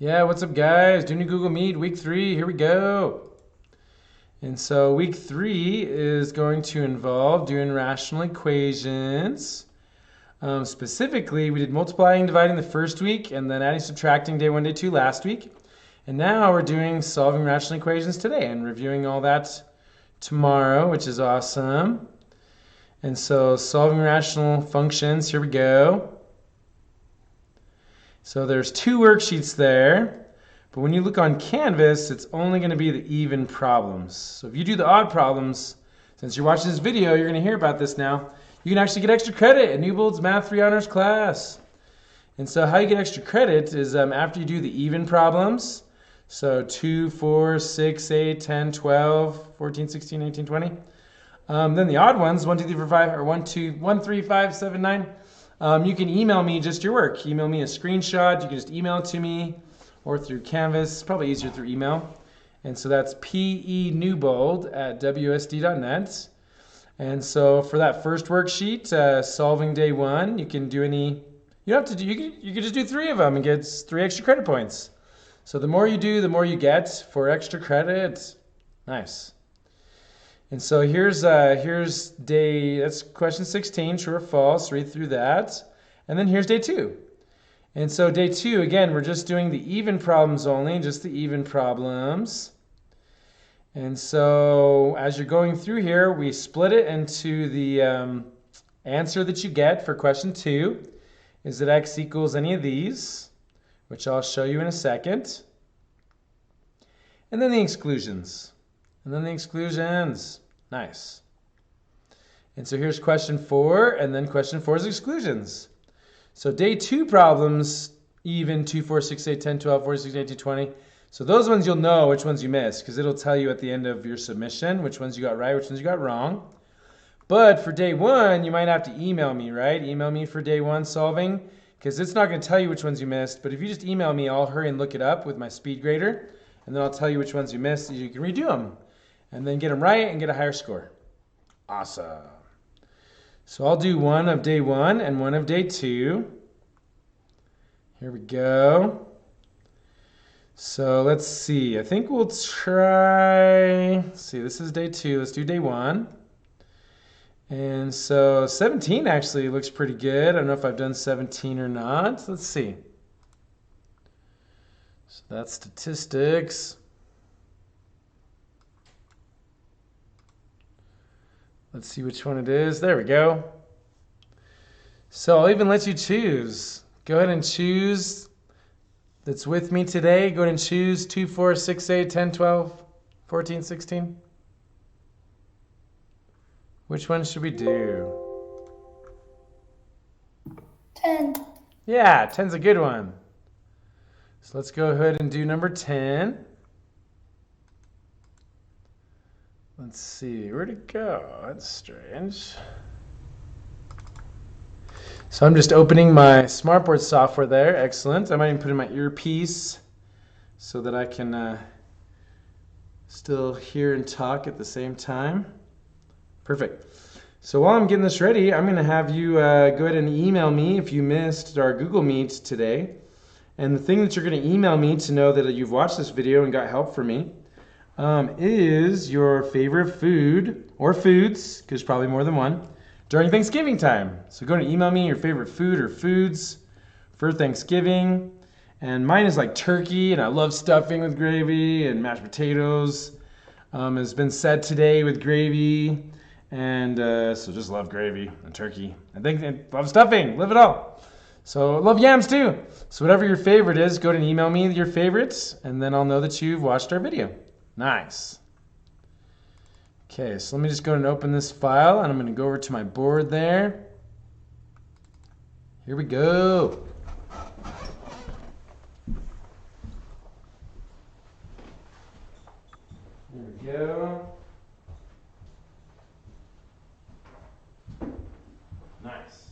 Yeah, what's up, guys? Doing a Google Meet, week 3. Here we go. And so week 3 is going to involve doing rational equations. Specifically, we did multiplying and dividing the first week, and then adding, subtracting day 1, day 2 last week. And now we're doing solving rational equations today and reviewing all that tomorrow, which is awesome. And so solving rational functions, here we go. So there's 2 worksheets there, but when you look on Canvas, it's only going to be the even problems. So if you do the odd problems, since you're watching this video, you're going to hear about this now, you can actually get extra credit in Newbold's Math 3 Honors class. And so how you get extra credit is after you do the even problems, so 2, 4, 6, 8, 10, 12, 14, 16, 18, 20. Then the odd ones, 1, 2, 3, 4, 5, or 1, 2, 1, 3, 5, 7, 9. You can email me just your work. Email me a screenshot. You can just email it to me or through Canvas. It's probably easier through email. And so that's penewbold@wsd.net. And so for that first worksheet, solving day 1, you can do any, you don't have to do, you can just do 3 of them and get 3 extra credit points. So the more you do, the more you get for extra credit. Nice. And so here's that's question 16, true or false, read through that. And then here's day 2. And so day 2, again, we're just doing the even problems only, just the even problems. And so as you're going through here, we split it into the answer that you get for question 2. Is it x equals any of these, which I'll show you in a second. And then the exclusions. Nice. And so here's question 4, and then question 4 is exclusions. So day 2 problems, even 2, 4, 6, 8, 10, 12, 14, 16, 18, 20. So those ones you'll know which ones you missed, because it'll tell you at the end of your submission which ones you got right, which ones you got wrong. But for day 1, you might have to email me, right? Email me for day 1 solving, because it's not going to tell you which ones you missed. But if you just email me, I'll hurry and look it up with my speed grader, and then I'll tell you which ones you missed so you can redo them. And then get them right and get a higher score. Awesome. So I'll do 1 of day 1 and 1 of day 2. Here we go. So let's see. I think we'll try, let's see, this is day 2. Let's do day 1. And so 17 actually looks pretty good. I don't know if I've done 17 or not. Let's see. So that's statistics. Let's see which one it is. There we go. So I'll even let you choose. Go ahead and choose that's with me today. Go ahead and choose 2, 4, 6, 8, 10, 12, 14, 16. Which one should we do? 10. Yeah, 10's a good one. So let's go ahead and do number 10. Let's see, where'd it go? That's strange. So I'm just opening my Smartboard software there. Excellent. I might even put in my earpiece so that I can still hear and talk at the same time. Perfect. So while I'm getting this ready, I'm going to have you go ahead and email me if you missed our Google Meet today. And the thing that you're going to email me to know that you've watched this video and got help from me is your favorite food or foods, because probably more than one, during Thanksgiving time. So go ahead and email me your favorite food or foods for Thanksgiving. And mine is like turkey, and I love stuffing with gravy, and mashed potatoes has been said today with gravy. And so just love gravy and turkey. And love stuffing, love it all. So love yams too. So whatever your favorite is, go ahead and email me your favorites, and then I'll know that you've watched our video. Nice. Okay, so let me just go and open this file, and I'm going to go over to my board there. Here we go. There we go. Nice.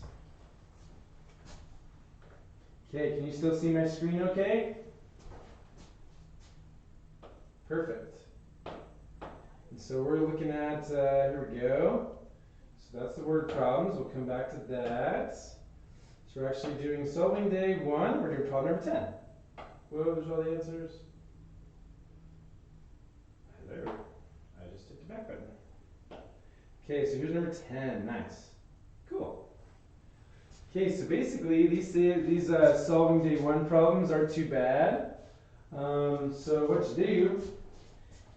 Okay, can you still see my screen okay? Perfect. And so we're looking at, here we go. So that's the word problems. We'll come back to that. So we're actually doing solving day 1. We're doing problem number 10. Whoa, there's all the answers. Hello. I just hit the back button. Okay, so here's number 10. Nice. Cool. Okay, so basically these solving day 1 problems aren't too bad. So what you do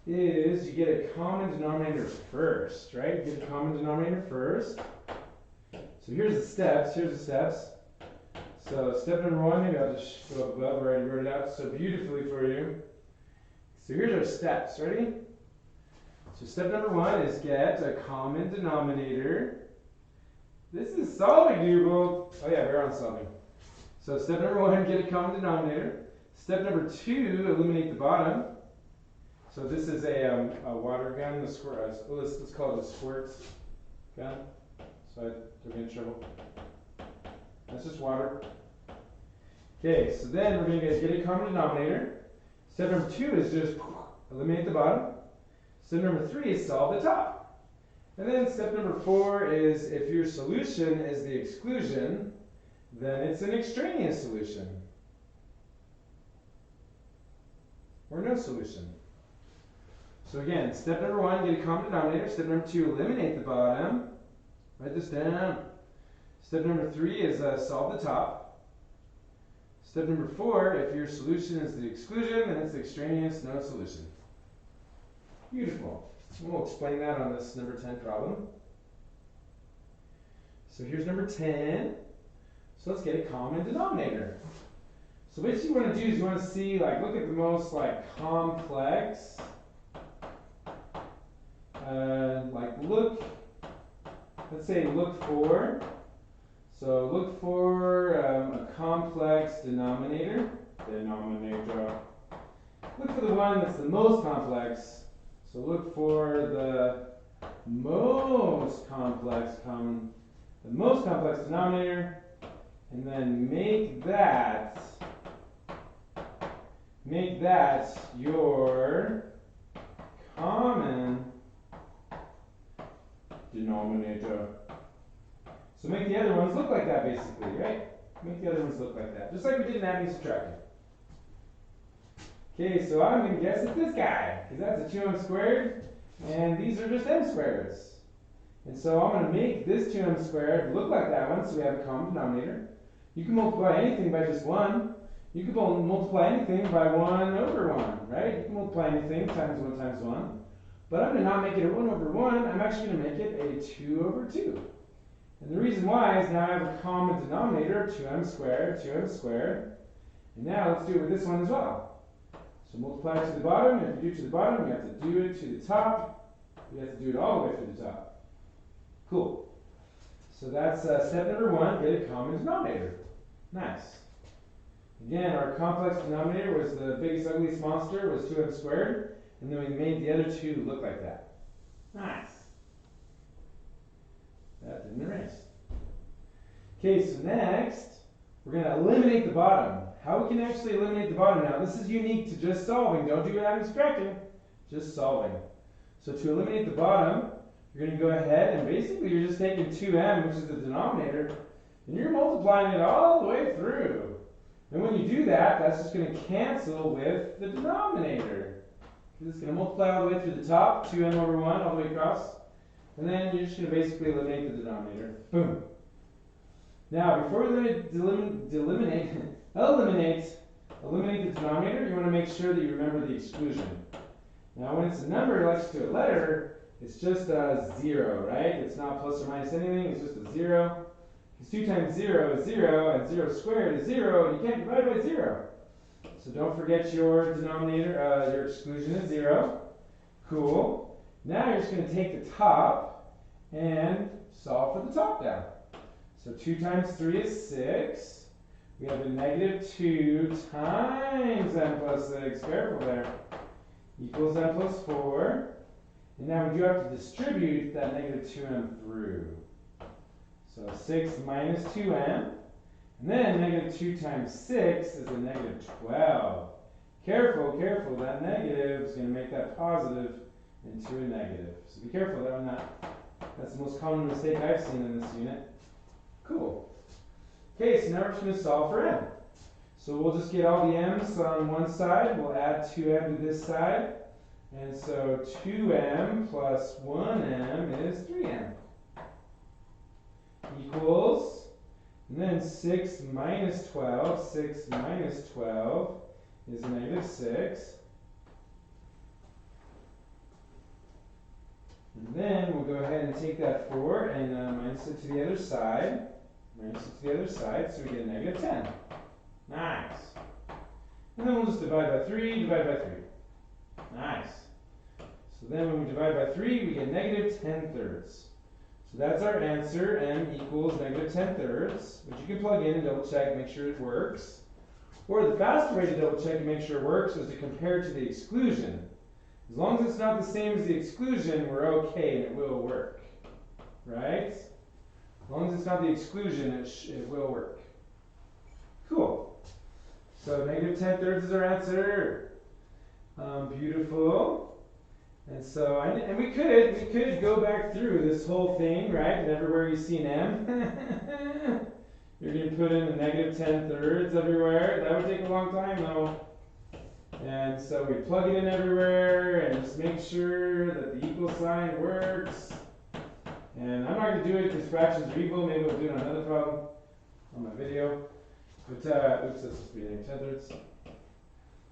is you get a common denominator first, right? You get a common denominator first. So here's the steps. So step number 1, maybe I'll just go up above. I already wrote it out so beautifully for you. So here's our steps. Ready? So step number 1 is get a common denominator. This is solving, Newbold. Oh yeah, we're on solving. So step number 1, get a common denominator. Step number 2, eliminate the bottom. So this is a water gun. Let's call it a squirt gun. So I don't get in trouble. That's just water. Okay, so then we're going to get a common denominator. Step number 2 is just eliminate the bottom. Step number 3 is solve the top. And then step number 4 is if your solution is the exclusion, then it's an extraneous solution. Or no solution. So again, step number 1, get a common denominator. Step number 2, eliminate the bottom. Write this down. Step number 3 is solve the top. Step number 4, if your solution is the exclusion, then it's extraneous, no solution. Beautiful. We'll explain that on this number 10 problem. So here's number 10. So let's get a common denominator. So what you want to do is you want to see, look at the most complex. Look for. So look for a complex denominator. Look for the one that's the most complex. So look for the most complex denominator, and then make that your common denominator. So make the other ones look like that, basically, right? Make the other ones look like that, just like we did in adding and subtracting. Okay, so I'm going to guess it's this guy, because that's a 2m squared, and these are just m squareds. And so I'm going to make this 2m squared look like that one, so we have a common denominator. You can multiply anything by just 1. You can multiply anything by 1 over 1, right? You can multiply anything times 1 times 1. But I'm going to not make it a 1 over 1. I'm actually going to make it a 2 over 2. And the reason why is now I have a common denominator, 2m squared. And now let's do it with this one as well. So multiply it to the bottom, and if you do it to the bottom, you have to do it to the top. You have to do it all the way to the top. Cool. So that's step number 1, get a common denominator. Nice. Again, our complex denominator was the biggest, ugliest monster, was 2m squared, and then we made the other two look like that. Nice. That didn't erase. Okay, so next, we're going to eliminate the bottom. How we can actually eliminate the bottom now, this is unique to just solving. Don't do it out of subtracting, just solving. So to eliminate the bottom, you're going to go ahead and basically you're just taking 2m, which is the denominator, and you're multiplying it all the way through. And when you do that, that's just going to cancel with the denominator. It's going to multiply all the way through the top, 2m over 1 all the way across. And then you're just going to basically eliminate the denominator. Boom. Now, before we eliminate the denominator, you want to make sure that you remember the exclusion. Now, when it's a number next to a letter, it's just a 0, right? It's not plus or minus anything, it's just a 0. Because 2 times 0 is 0, and 0 squared is 0, and you can't divide by 0. So don't forget your denominator, your exclusion is 0. Cool. Now you're just going to take the top and solve for the top down. So 2 times 3 is 6. We have a negative 2 times m plus 6, careful there, equals m plus 4. And now we do have to distribute that negative 2m through. So 6 minus 2m. And then negative 2 times 6 is a negative 12. Careful, careful, that negative is going to make that positive into a negative. So be careful there on that. That's the most common mistake I've seen in this unit. Cool. Okay, so now we're just going to solve for m. So we'll just get all the m's on one side. We'll add 2m to this side. And so 2m plus 1m is 3m. Equals, and then 6 minus 12. 6 minus 12 is negative 6. And then we'll go ahead and take that 4 and minus it to the other side. Minus it to the other side, so we get a negative 10. Nice. And then we'll just divide by 3, divide by 3. Nice. So then when we divide by 3, we get negative 10 thirds. So that's our answer, m equals negative 10 thirds, which you can plug in and double check, make sure it works. Or the faster way to double check and make sure it works is to compare to the exclusion. As long as it's not the same as the exclusion, we're okay and it will work. Right? As long as it's not the exclusion, it will work. Cool. So negative 10 thirds is our answer. Beautiful. And so, and we could go back through this whole thing, right? And everywhere you see an m, you're going to put in a negative 10 thirds everywhere. That would take a long time, though. And so we plug it in everywhere and just make sure that the equal sign works. And I'm not going to do it because fractions are equal. Maybe I'll do it on another problem on my video. But, oops, this must be negative 10 thirds.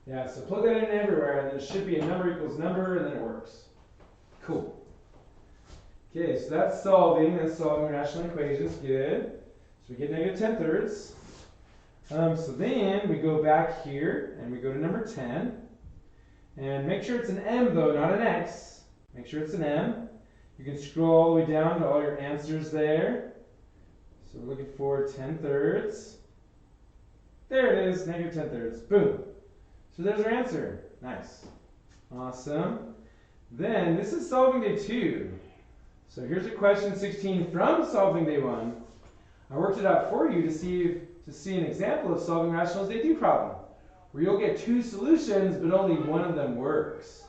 Yeah, so plug that in everywhere, and then it should be a number equals number, and then it works. Cool. Okay, so that's solving rational equations. Good. So we get negative 10 thirds. So then we go back here, and we go to number 10. And make sure it's an m, though, not an x. Make sure it's an m. You can scroll all the way down to all your answers there. So we're looking for 10 thirds. There it is, negative 10 thirds. Boom. So there's our answer. Nice. Awesome. Then this is solving day 2. So here's a question 16 from solving day 1. I worked it out for you to see an example of solving rationals day 2 problem, where you'll get 2 solutions, but only one of them works.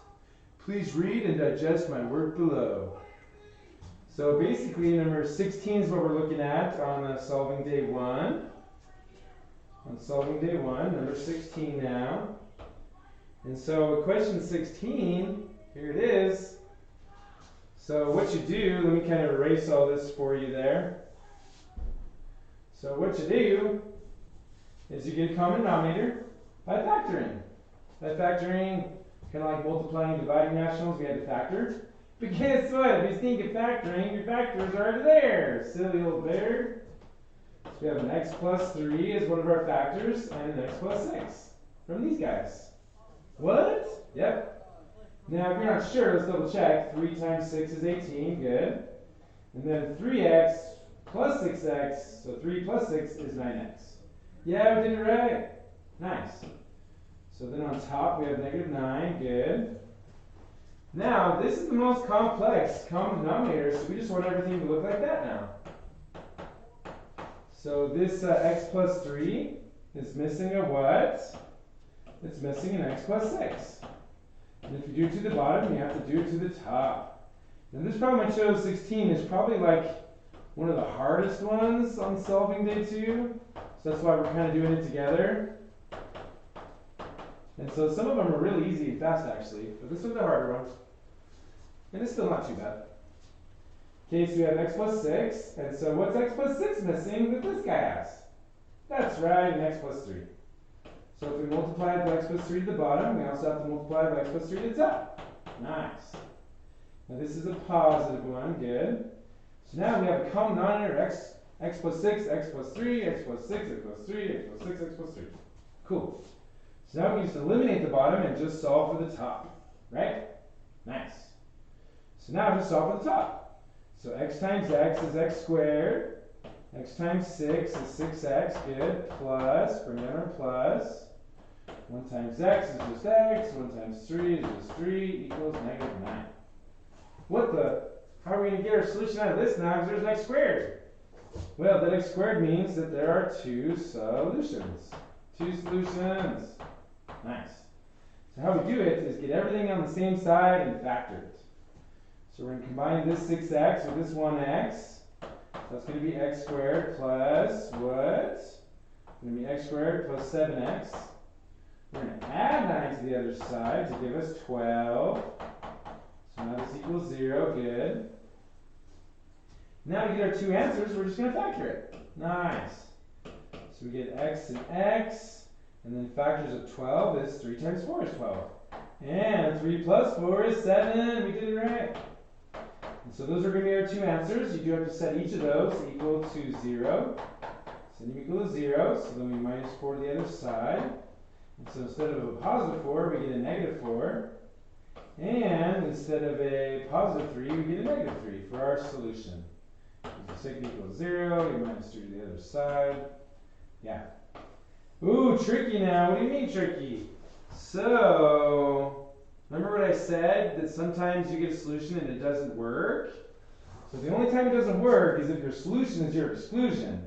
Please read and digest my work below. So basically, number 16 is what we're looking at on solving day 1. On solving day 1, number 16 now. And so question 16, here it is. So what you do, let me kind of erase all this for you there. So what you do is you get a common denominator by factoring. By factoring, kind of like multiplying and dividing rationals, we had to factor. But guess what? If you think of factoring, your factors are already there. Silly old bear. So we have an x plus 3 as one of our factors, and an x plus 6 from these guys. What? Yep. Now, if you're not sure, let's double check. 3 times 6 is 18. Good. And then 3x plus 6x, so 3 plus 6 is 9x. Yeah, we did it right. Nice. So then on top, we have negative 9. Good. Now, this is the most complex common denominator, so we just want everything to look like that now. So this x plus 3 is missing a what? It's missing an x plus 6. And if you do it to the bottom, you have to do it to the top. And this problem I chose 16 is probably like one of the hardest ones on solving day 2. So that's why we're kind of doing it together. And so some of them are really easy and fast actually, but this one's the harder one. And it's still not too bad. Okay, so we have x plus 6, and so what's x plus 6 missing that this guy has? That's right, an x plus 3. So if we multiply it by x plus 3 to the bottom, we also have to multiply it by x plus 3 to the top. Nice. Now this is a positive one, good. So now we have a common denominator, x plus 6, x plus 3, x plus 6, x plus 3, x plus 6, x plus 3. Cool. So now we can just eliminate the bottom and just solve for the top, right? Nice. So now just solve for the top. So x times x is x squared. X times 6 is 6x, good, plus, bring down our plus. 1 times x is just x, 1 times 3 is just 3, equals negative 9. What the? How are we going to get our solution out of this now because there's x squared? Well, that x squared means that there are 2 solutions. 2 solutions. Nice. So how we do it is get everything on the same side and factor it. So we're going to combine this 6x with this 1x. So that's going to be x squared plus what? going to be x squared plus 7x. We're going to add 9 to the other side to give us 12. So now this equals 0. Good. Now we get our two answers. We're just going to factor it. Nice. So we get x and x. And then factors of 12 is 3 times 4 is 12. And 3 plus 4 is 7. We did it right. And so those are going to be our two answers. You do have to set each of those equal to 0. Set them equal to 0. So then we minus 4 to the other side. And so instead of a positive 4, we get a negative 4. And instead of a positive 3, we get a negative 3 for our solution. So second equals 0. You minus 3 to the other side. Yeah. Ooh, tricky now. What do you mean tricky? So, remember what I said? That sometimes you get a solution and it doesn't work? So the only time it doesn't work is if your solution is your exclusion.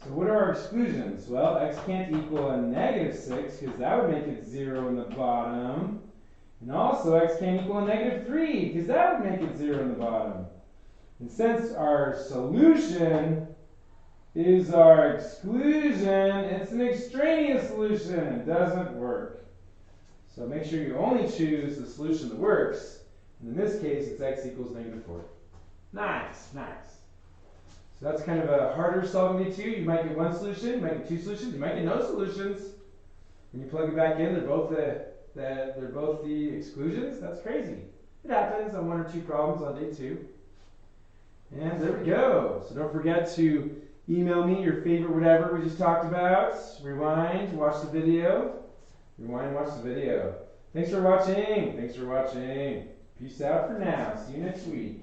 So what are our exclusions? Well, x can't equal a negative 6 because that would make it 0 in the bottom. And also x can't equal a negative 3 because that would make it 0 in the bottom. And since our solution is our exclusion, it's an extraneous solution. It doesn't work. So make sure you only choose the solution that works. And in this case, it's x equals negative 4. Nice, nice. So that's kind of a harder solving bee 2. You might get one solution, you might get two solutions, you might get no solutions. When you plug it back in, they're both the exclusions. That's crazy. It happens on one or two problems on day 2. And there we go. So don't forget to email me your favorite whatever we just talked about. Rewind, watch the video. Rewind, watch the video. Thanks for watching. Thanks for watching. Peace out for now. See you next week.